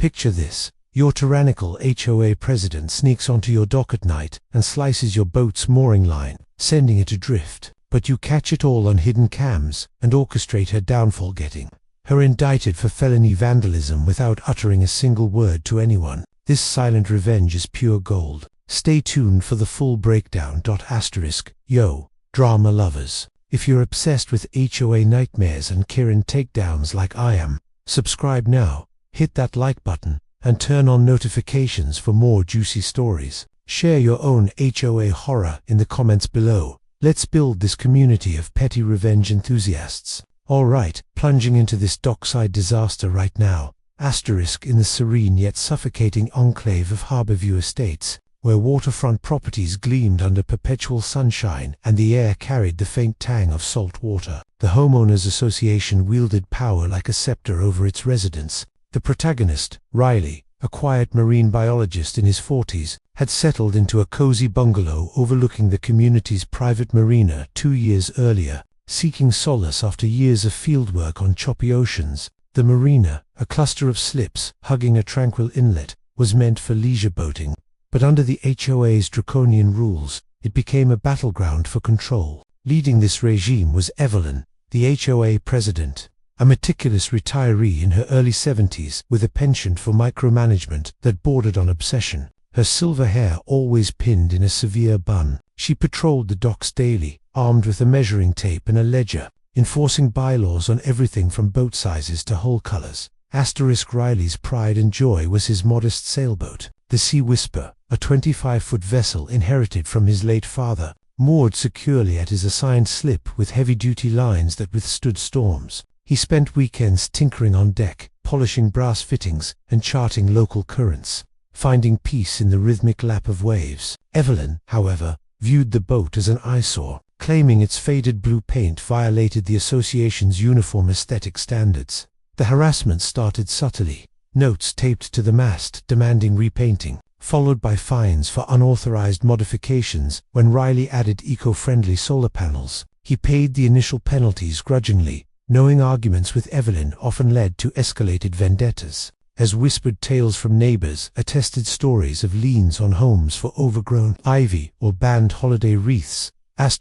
Picture this. Your tyrannical HOA president sneaks onto your dock at night and slices your boat's mooring line, sending it adrift. But you catch it all on hidden cams and orchestrate her downfall, getting her indicted for felony vandalism without uttering a single word to anyone. This silent revenge is pure gold. Stay tuned for the full breakdown. Yo, drama lovers. If you're obsessed with HOA nightmares and Kieran takedowns like I am, subscribe now, hit that like button, and turn on notifications for more juicy stories. Share your own HOA horror in the comments below. Let's build this community of petty revenge enthusiasts. Alright, plunging into this dockside disaster right now. In the serene yet suffocating enclave of Harborview Estates, where waterfront properties gleamed under perpetual sunshine and the air carried the faint tang of salt water, the Homeowners Association wielded power like a scepter over its residents. The protagonist, Riley, a quiet marine biologist in his 40s, had settled into a cozy bungalow overlooking the community's private marina 2 years earlier, seeking solace after years of fieldwork on choppy oceans. The marina, a cluster of slips hugging a tranquil inlet, was meant for leisure boating, but under the HOA's draconian rules, it became a battleground for control. Leading this regime was Evelyn, the HOA president, a meticulous retiree in her early 70s with a penchant for micromanagement that bordered on obsession. Her silver hair always pinned in a severe bun, she patrolled the docks daily, armed with a measuring tape and a ledger, enforcing bylaws on everything from boat sizes to hull colors. Riley's pride and joy was his modest sailboat, the Sea Whisper, a 25-foot vessel inherited from his late father, moored securely at his assigned slip with heavy-duty lines that withstood storms. He spent weekends tinkering on deck, polishing brass fittings and charting local currents, finding peace in the rhythmic lap of waves. Evelyn, however, viewed the boat as an eyesore, claiming its faded blue paint violated the association's uniform aesthetic standards. The harassment started subtly, notes taped to the mast demanding repainting, followed by fines for unauthorized modifications. When Riley added eco-friendly solar panels, he paid the initial penalties grudgingly, knowing arguments with Evelyn often led to escalated vendettas. As whispered tales from neighbors attested stories of liens on homes for overgrown ivy or banned holiday wreaths. As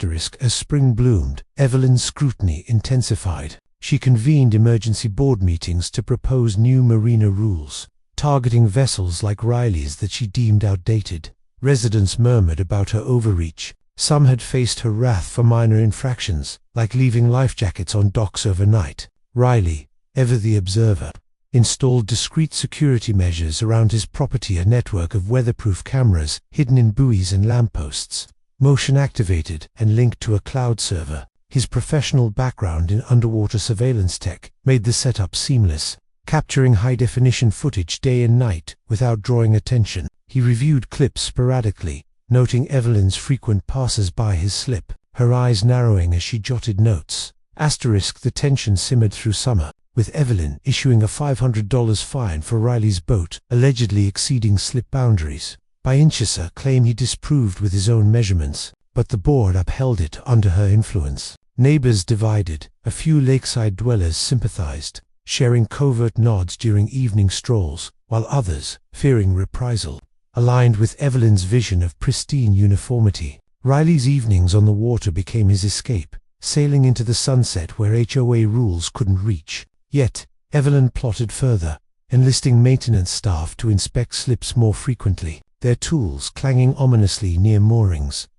spring bloomed, Evelyn's scrutiny intensified. She convened emergency board meetings to propose new marina rules, targeting vessels like Riley's that she deemed outdated. Residents murmured about her overreach. Some had faced her wrath for minor infractions, like leaving life jackets on docks overnight. Riley, ever the observer, installed discreet security measures around his property, a network of weatherproof cameras hidden in buoys and lampposts, motion-activated and linked to a cloud server. His professional background in underwater surveillance tech made the setup seamless, capturing high-definition footage day and night without drawing attention. He reviewed clips sporadically, noting Evelyn's frequent passes by his slip, her eyes narrowing as she jotted notes. The tension simmered through summer, with Evelyn issuing a $500 fine for Riley's boat allegedly exceeding slip boundaries. By inches, a claim he disproved with his own measurements, but the board upheld it under her influence. Neighbors divided. A few lakeside dwellers sympathized, sharing covert nods during evening strolls, while others, fearing reprisal, aligned with Evelyn's vision of pristine uniformity. Riley's evenings on the water became his escape, sailing into the sunset where HOA rules couldn't reach. Yet, Evelyn plotted further, enlisting maintenance staff to inspect slips more frequently, their tools clanging ominously near moorings.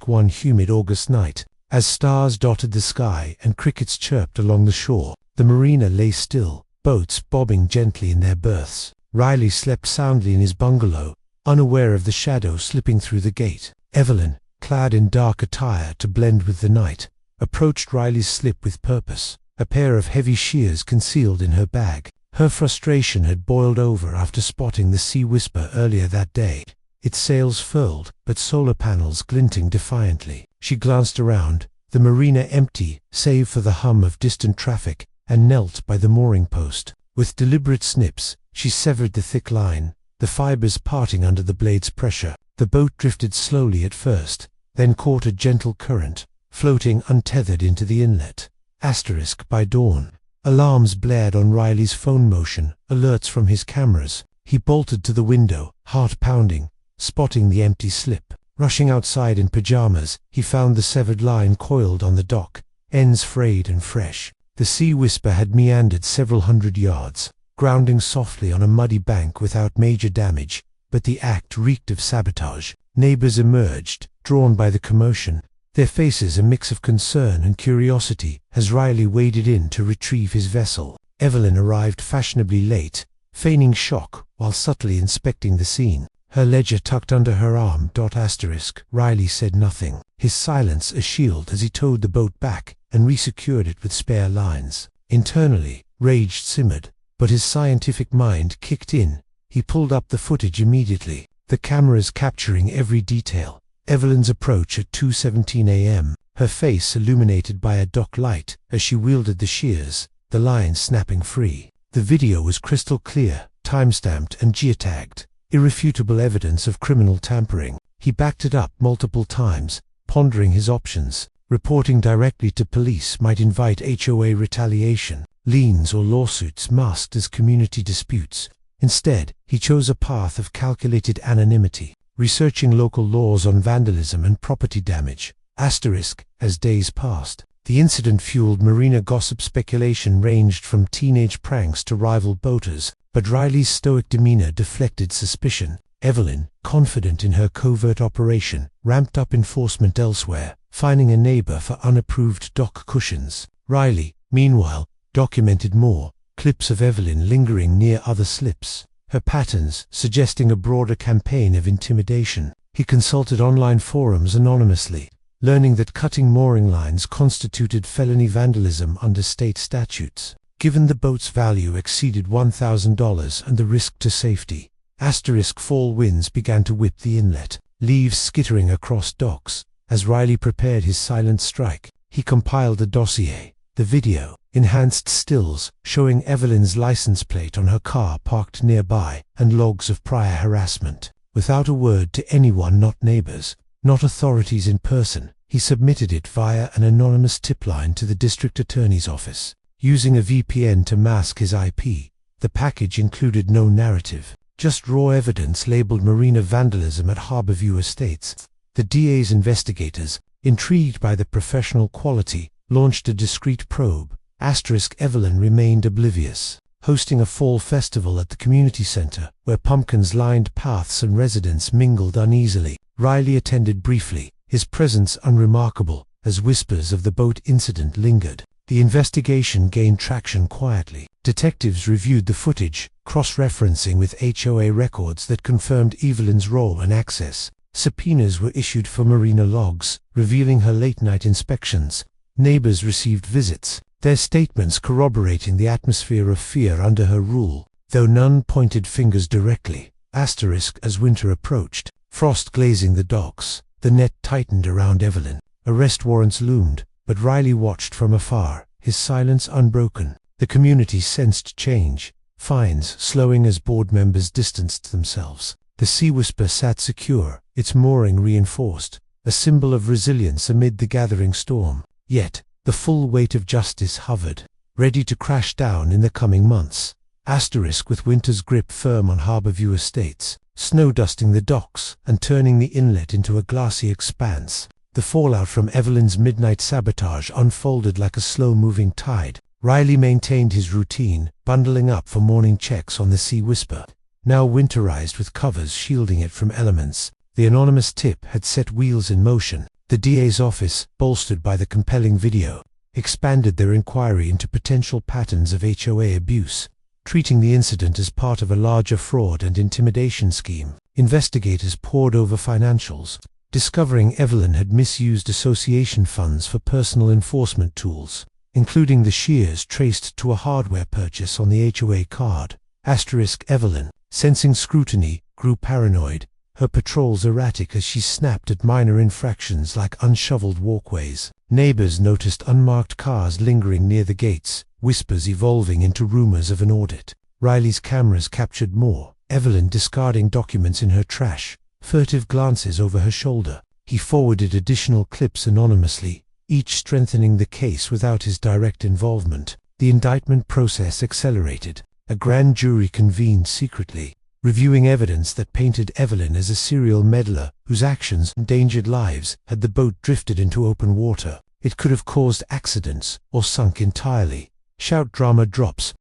One humid August night, as stars dotted the sky and crickets chirped along the shore, the marina lay still, boats bobbing gently in their berths. Riley slept soundly in his bungalow, unaware of the shadow slipping through the gate. Evelyn, clad in dark attire to blend with the night, approached Riley's slip with purpose, a pair of heavy shears concealed in her bag. Her frustration had boiled over after spotting the Sea Whisper earlier that day, its sails furled, but solar panels glinting defiantly. She glanced around, the marina empty, save for the hum of distant traffic, and knelt by the mooring post. With deliberate snips, she severed the thick line, the fibers parting under the blade's pressure. The boat drifted slowly at first, then caught a gentle current, floating untethered into the inlet. By dawn, Alarms blared on Riley's phone motion, alerts from his cameras. He bolted to the window, heart pounding, spotting the empty slip. Rushing outside in pajamas, he found the severed line coiled on the dock, ends frayed and fresh. The Sea Whisper had meandered several hundred yards, grounding softly on a muddy bank without major damage, but the act reeked of sabotage. Neighbors emerged, drawn by the commotion, their faces a mix of concern and curiosity as Riley waded in to retrieve his vessel. Evelyn arrived fashionably late, feigning shock while subtly inspecting the scene. Her ledger tucked under her arm. Riley said nothing, his silence a shield as he towed the boat back and resecured it with spare lines. Internally, rage simmered, but his scientific mind kicked in. He pulled up the footage immediately, the cameras capturing every detail. Evelyn's approach at 2:17 a.m., her face illuminated by a dock light as she wielded the shears, the line snapping free. The video was crystal clear, time-stamped and geotagged, irrefutable evidence of criminal tampering. He backed it up multiple times, pondering his options. Reporting directly to police might invite HOA retaliation, liens or lawsuits masked as community disputes. Instead, he chose a path of calculated anonymity, researching local laws on vandalism and property damage. As days passed, the incident fueled marina gossip. Speculation ranged from teenage pranks to rival boaters, but Riley's stoic demeanor deflected suspicion. Evelyn, confident in her covert operation, ramped up enforcement elsewhere, finding a neighbor for unapproved dock cushions. Riley, meanwhile, documented more clips of Evelyn lingering near other slips, her patterns suggesting a broader campaign of intimidation. He consulted online forums anonymously, learning that cutting mooring lines constituted felony vandalism under state statutes. Given the boat's value exceeded $1,000 and the risk to safety, fall winds began to whip the inlet, leaves skittering across docks. As Riley prepared his silent strike, he compiled a dossier. The video, enhanced stills showing Evelyn's license plate on her car parked nearby, and logs of prior harassment. Without a word to anyone, not neighbors, not authorities in person, he submitted it via an anonymous tip line to the district attorney's office. Using a VPN to mask his IP, the package included no narrative, just raw evidence labeled marina vandalism at Harborview Estates. The DA's investigators, intrigued by the professional quality, launched a discreet probe. Evelyn remained oblivious, hosting a fall festival at the community center, where pumpkins lined paths and residents mingled uneasily. Riley attended briefly, his presence unremarkable, as whispers of the boat incident lingered. The investigation gained traction quietly. Detectives reviewed the footage, cross-referencing with HOA records that confirmed Evelyn's role and access. Subpoenas were issued for marina logs, revealing her late-night inspections. Neighbors received visits, their statements corroborating the atmosphere of fear under her rule, though none pointed fingers directly. As winter approached, frost glazing the docks, the net tightened around Evelyn. Arrest warrants loomed, but Riley watched from afar, his silence unbroken. The community sensed change, fines slowing as board members distanced themselves. The Sea Whisper sat secure, its mooring reinforced, a symbol of resilience amid the gathering storm. Yet, the full weight of justice hovered, ready to crash down in the coming months. With winter's grip firm on Harborview Estates, snow dusting the docks and turning the inlet into a glassy expanse. The fallout from Evelyn's midnight sabotage unfolded like a slow-moving tide. Riley maintained his routine, bundling up for morning checks on the Sea Whisper, now winterized with covers shielding it from elements. The anonymous tip had set wheels in motion. The DA's office, bolstered by the compelling video, expanded their inquiry into potential patterns of HOA abuse, treating the incident as part of a larger fraud and intimidation scheme. Investigators pored over financials, discovering Evelyn had misused association funds for personal enforcement tools, including the shears traced to a hardware purchase on the HOA card. Evelyn, sensing scrutiny, grew paranoid, her patrols erratic as she snapped at minor infractions like unshoveled walkways. Neighbors noticed unmarked cars lingering near the gates, whispers evolving into rumors of an audit. Riley's cameras captured more, Evelyn discarding documents in her trash, furtive glances over her shoulder. He forwarded additional clips anonymously, each strengthening the case without his direct involvement. The indictment process accelerated. A grand jury convened secretly, reviewing evidence that painted Evelyn as a serial meddler whose actions endangered lives. Had the boat drifted into open water, it could have caused accidents or sunk entirely. Shout drama drops